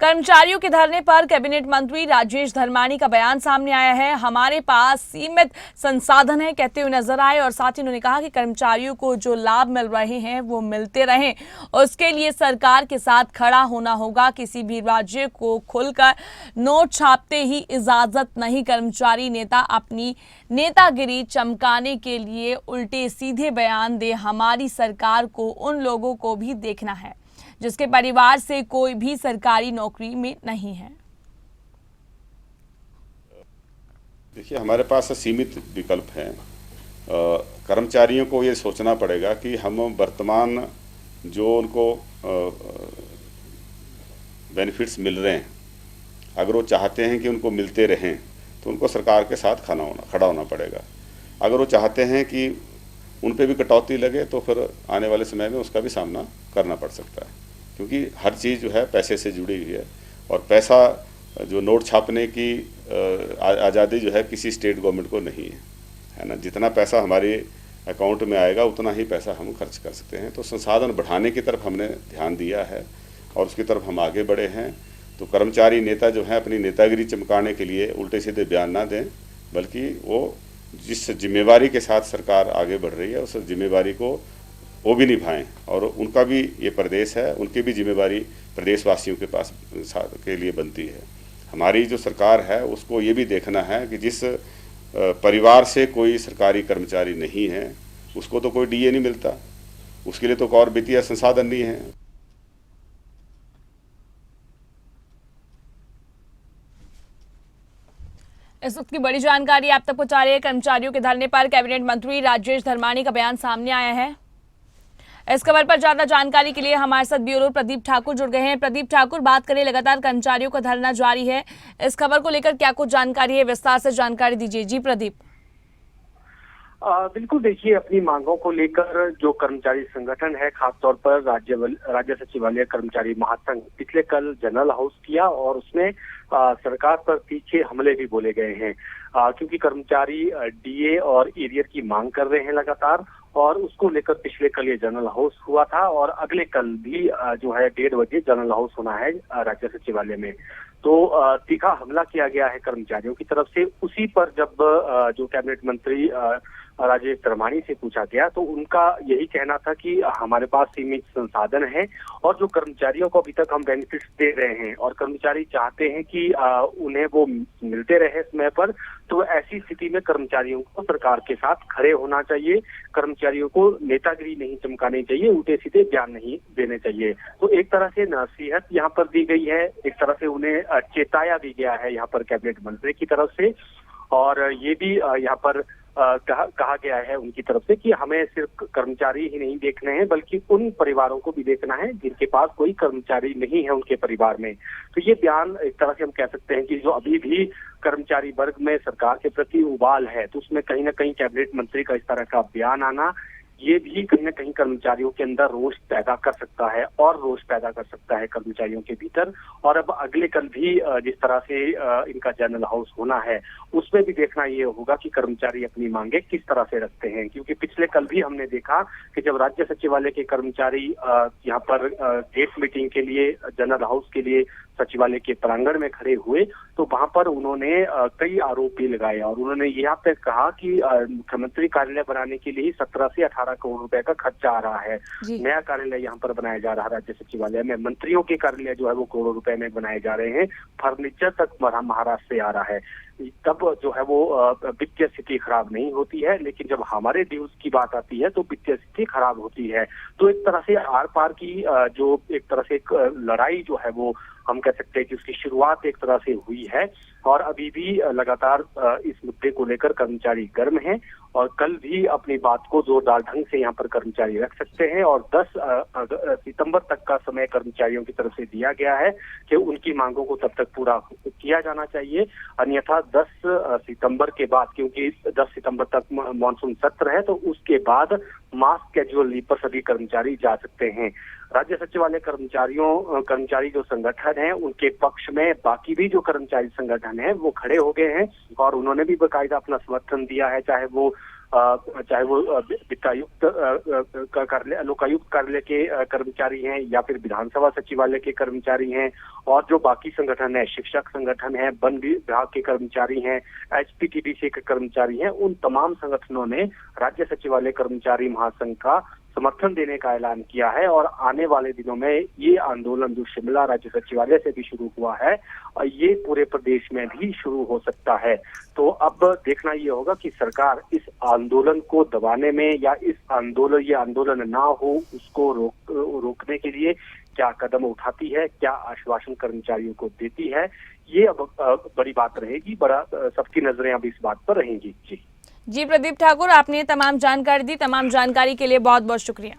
कर्मचारियों के धरने पर कैबिनेट मंत्री राजेश धर्माणी का बयान सामने आया है। हमारे पास सीमित संसाधन है कहते हुए नजर आए और साथ ही उन्होंने कहा कि कर्मचारियों को जो लाभ मिल रहे हैं वो मिलते रहें, उसके लिए सरकार के साथ खड़ा होना होगा। किसी भी राज्य को खुलकर नोट छापते ही इजाजत नहीं। कर्मचारी नेता अपनी नेतागिरी चमकाने के लिए उल्टे सीधे बयान दे, हमारी सरकार को उन लोगों को भी देखना है जिसके परिवार से कोई भी सरकारी नौकरी में नहीं है। देखिए, हमारे पास सीमित विकल्प हैं। कर्मचारियों को ये सोचना पड़ेगा कि हम वर्तमान जो उनको बेनिफिट्स मिल रहे हैं, अगर वो चाहते हैं कि उनको मिलते रहें तो उनको सरकार के साथ खड़ा होना पड़ेगा। अगर वो चाहते हैं कि उन पे भी कटौती लगे तो फिर आने वाले समय में उसका भी सामना करना पड़ सकता है, क्योंकि हर चीज़ जो है पैसे से जुड़ी हुई है और पैसा जो नोट छापने की आज़ादी जो है किसी स्टेट गवर्नमेंट को नहीं है ना। जितना पैसा हमारे अकाउंट में आएगा उतना ही पैसा हम खर्च कर सकते हैं। तो संसाधन बढ़ाने की तरफ हमने ध्यान दिया है और उसकी तरफ हम आगे बढ़े हैं। तो कर्मचारी नेता जो है अपनी नेतागिरी चमकाने के लिए उल्टे सीधे बयान ना दें, बल्कि वो जिस जिम्मेवारी के साथ सरकार आगे बढ़ रही है उस जिम्मेवारी को वो भी निभाएं और उनका भी ये प्रदेश है, उनकी भी जिम्मेवारी प्रदेशवासियों के पास के लिए बनती है। हमारी जो सरकार है उसको ये भी देखना है कि जिस परिवार से कोई सरकारी कर्मचारी नहीं है उसको तो कोई डीए नहीं मिलता, उसके लिए तो और वित्तीय संसाधन नहीं है। इस वक्त की बड़ी जानकारी आप तक पहुंचा रहे हैं। कर्मचारियों के धरने पर कैबिनेट मंत्री राजेश धर्माणी का बयान सामने आया है। इस खबर पर ज्यादा जानकारी के लिए हमारे साथ ब्यूरो प्रदीप ठाकुर जुड़ गए हैं। प्रदीप ठाकुर, बात करें, लगातार कर्मचारियों का धरना जारी है, इस खबर को लेकर क्या कुछ जानकारी है, विस्तार से जानकारी दीजिए। जी प्रदीप। बिल्कुल, देखिए, अपनी मांगों को लेकर जो कर्मचारी संगठन है, खासतौर पर राज्य सचिवालय कर्मचारी महासंघ, पिछले कल जनरल हाउस किया और उसमें सरकार पर तीखे हमले भी बोले गए हैं, क्योंकि कर्मचारी डीए और एरियर की मांग कर रहे हैं लगातार, और उसको लेकर पिछले कल ये जनरल हाउस हुआ था और अगले कल भी जो है 1:30 बजे जनरल हाउस होना है राज्य सचिवालय में। तो तीखा हमला किया गया है कर्मचारियों की तरफ से। उसी पर जब जो कैबिनेट मंत्री राजेश धर्माणी से पूछा गया तो उनका यही कहना था कि हमारे पास सीमित संसाधन है और जो कर्मचारियों को अभी तक हम बेनिफिट्स दे रहे हैं और कर्मचारी चाहते हैं कि उन्हें वो मिलते रहे समय पर, तो ऐसी स्थिति में कर्मचारियों को सरकार के साथ खड़े होना चाहिए। कर्मचारियों को नेतागिरी नहीं चमकानी चाहिए, उल्टे सीधे बयान नहीं देने चाहिए। तो एक तरह से नसीहत यहाँ पर दी गई है, एक तरह से उन्हें चेताया भी गया है यहाँ पर कैबिनेट मंत्री की तरफ से, और ये भी यहाँ पर कहा गया है उनकी तरफ से कि हमें सिर्फ कर्मचारी ही नहीं देखने हैं बल्कि उन परिवारों को भी देखना है जिनके पास कोई कर्मचारी नहीं है उनके परिवार में। तो ये बयान एक तरह से हम कह सकते हैं कि जो अभी भी कर्मचारी वर्ग में सरकार के प्रति उबाल है, तो उसमें कहीं ना कहीं कैबिनेट मंत्री का इस तरह का बयान आना ये भी कहीं ना कहीं कर्मचारियों के अंदर रोष पैदा कर सकता है और रोष पैदा कर सकता है कर्मचारियों के भीतर। और अब अगले कल भी जिस तरह से इनका जनरल हाउस होना है उसमें भी देखना ये होगा कि कर्मचारी अपनी मांगे किस तरह से रखते हैं, क्योंकि पिछले कल भी हमने देखा कि जब राज्य सचिवालय के कर्मचारी यहाँ पर गेट मीटिंग के लिए जनरल हाउस के लिए सचिवालय के प्रांगण में खड़े हुए तो वहां पर उन्होंने कई आरोप भी लगाए और उन्होंने यहाँ पे कहा कि मुख्यमंत्री कार्यालय बनाने के लिए 17 से 18 करोड़ रुपए का खर्चा आ रहा है। नया कार्यालय यहाँ पर बनाया जा रहा है राज्य सचिवालय में, मंत्रियों के कार्यालय जो है वो करोड़ों रुपए में बनाए जा रहे हैं, फर्नीचर तक महाराष्ट्र से आ रहा है। तब जो है वो वित्तीय स्थिति खराब नहीं होती है, लेकिन जब हमारे ड्यूज की बात आती है तो वित्तीय स्थिति खराब होती है। तो एक तरह से आर पार की जो एक तरह से एक लड़ाई जो है वो हम कह सकते हैं कि उसकी शुरुआत एक तरह से हुई है और अभी भी लगातार इस मुद्दे को लेकर कर्मचारी गर्म हैं और कल भी अपनी बात को जोरदार ढंग से यहाँ पर कर्मचारी रख सकते हैं। और 10 सितंबर तक का समय कर्मचारियों की तरफ से दिया गया है कि उनकी मांगों को तब तक पूरा किया जाना चाहिए, अन्यथा 10 सितंबर के बाद, क्योंकि 10 सितंबर तक मानसून सत्र है, तो उसके बाद मास कैजुअल लीव पर सभी कर्मचारी जा सकते हैं। राज्य सचिवालय कर्मचारी जो संगठन है उनके पक्ष में बाकी भी जो कर्मचारी संगठन है वो खड़े हो गए हैं और उन्होंने भी बाकायदा अपना समर्थन दिया है, चाहे वो चाहे वो वित्तायुक्त कार्यालय, लोकायुक्त कार्यालय के कर्मचारी हैं या फिर विधानसभा सचिवालय के कर्मचारी हैं, और जो बाकी संगठन है, शिक्षक संगठन है, वन विभाग के कर्मचारी हैं, HPTDC के कर्मचारी हैं, उन तमाम संगठनों ने राज्य सचिवालय कर्मचारी महासंघ का समर्थन देने का ऐलान किया है। और आने वाले दिनों में ये आंदोलन जो शिमला राज्य सचिवालय से भी शुरू हुआ है, ये पूरे प्रदेश में भी शुरू हो सकता है। तो अब देखना ये होगा कि सरकार इस आंदोलन को दबाने में या ये आंदोलन ना हो उसको रोकने के लिए क्या कदम उठाती है, क्या आश्वासन कर्मचारियों को देती है, ये अब बड़ी बात रहेगी। सबकी नजरें अब इस बात पर रहेंगी। जी प्रदीप ठाकुर, आपने तमाम जानकारी दी। तमाम जानकारी के लिए बहुत बहुत शुक्रिया।